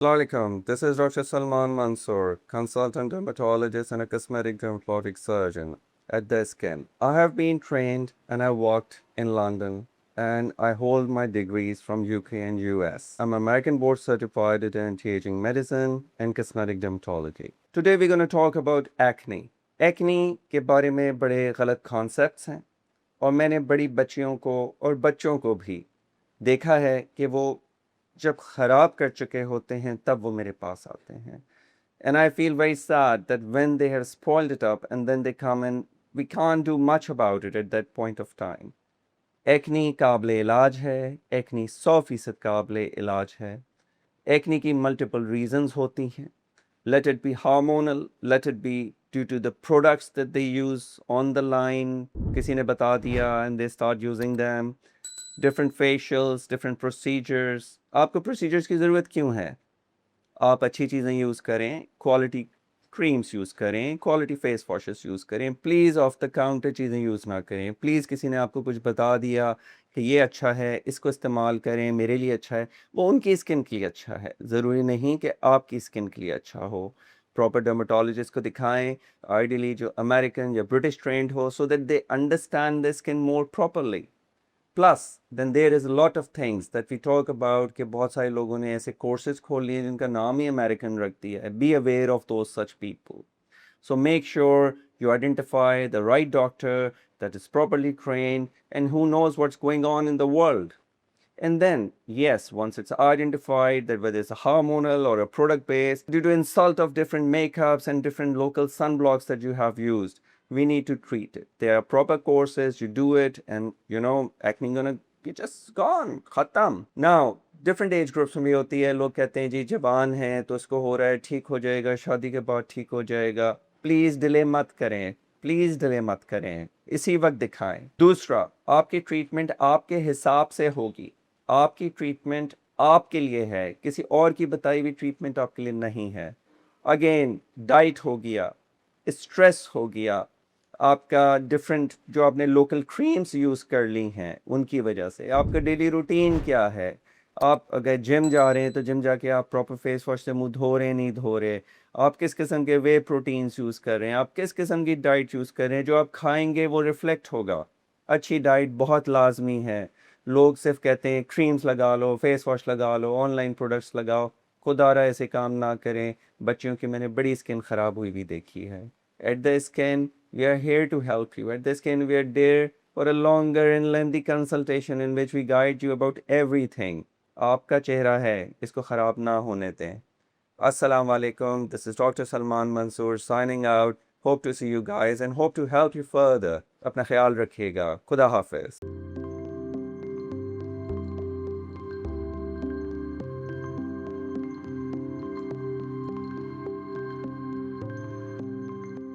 Assalamualaikum. This is Dr. Salman Mansoor, consultant dermatologist and a cosmetic dermatologic surgeon at The Skin. I have been trained and I worked in London and I hold my degrees from UK and US. I'm American board certified in anti-aging medicine and cosmetic dermatology. Today we're going to talk about acne. Acne के बारे में बड़े गलत concepts हैं और मैंने बड़ी बच्चियों को और बच्चों को भी देखा है कि वो जब ख़राब कर चुके होते हैं तब वो मेरे पास आते हैं and I feel very sad that when they have spoiled it up and then they come and we can't do much about it at that point of time. Acne काबिल इलाज है, एक्नी 100% काबिल इलाज है, एक्नी की multiple reasons होती हैं. Let it be hormonal, let it be due to the products that they use on the line. किसी ने बता दिया and they start using them. Different facials, different procedures. आपको procedures की ज़रूरत क्यों है? आप अच्छी चीज़ें यूज़ करें, क्वालिटी क्रीम्स यूज़ करें, क्वालिटी फेस वॉशेस यूज़ करें, प्लीज़ ऑफ द काउंटर चीज़ें यूज़ ना करें. प्लीज़ किसी ने आपको कुछ बता दिया कि ये अच्छा है, इसको इस्तेमाल करें, मेरे लिए अच्छा है, वो उनकी स्किन के लिए अच्छा है, ज़रूरी नहीं कि आपकी स्किन के लिए अच्छा हो. प्रॉपर डर्मेटोलॉजिस्ट को दिखाएं, आइडियली जो अमेरिकन या ब्रिटिश ट्रेंड हो, so that they understand the skin more properly. Plus, then there is a lot of things that we talk about कि बहुत सारे लोगों ने ऐसे courses खोल लिए जिनका नाम ही American रख दिया है. Be aware of those such people. So make sure you identify the right doctor that is properly trained and who knows what's going on in the world. And then, yes, once it's identified that whether it's a hormonal or a product based, due to insult of different makeups and different local sunblocks that you have used, we need to treat it. There are proper courses, you do it, and acne gonna be just gone, khatam. Now, different age groups में होती है. लोग कहते हैं जी जवान हैं तो इसको हो रहा है, ठीक हो जाएगा, शादी के बाद ठीक हो जाएगा. प्लीज डिले मत करें, प्लीज डिले मत करें, इसी वक्त दिखाएं. दूसरा, आपकी ट्रीटमेंट आपके हिसाब से होगी. आपकी ट्रीटमेंट आपके लिए है, किसी और की बताई हुई ट्रीटमेंट आपके लिए नहीं है. अगेन, डाइट हो गया, स्ट्रेस हो गया, आपका डिफरेंट जो आपने लोकल क्रीम्स यूज़ कर ली हैं उनकी वजह से, आपका डेली रूटीन क्या है. आप अगर जिम जा रहे हैं तो जिम जाके आप प्रॉपर फेस वॉश से मुंह धो रहे हैं, नहीं धो रहे, आप किस किस्म के वे प्रोटीन्स यूज़ कर रहे हैं, आप किस किस्म की डाइट यूज़ कर रहे हैं, जो आप खाएंगे वो रिफ्लेक्ट होगा. अच्छी डाइट बहुत लाजमी है. लोग सिर्फ कहते हैं क्रीम्स लगा लो, फेस वॉश लगा लो, ऑनलाइन प्रोडक्ट्स लगाओ. खुदारा ऐसे काम ना करें. बच्चियों की मैंने बड़ी स्किन ख़राब हुई भी देखी है. At the Skin, we are here to help you. At the Skin, we are there for a longer and lengthy consultation in which we guide you about everything. आपका चेहरा है, इसको ख़राब ना होने दें. Assalamu alaikum. This is Dr. Salman Mansoor signing out. Hope to see you guys and hope to help you further. अपना ख्याल रखिएगा. खुदा हाफिज.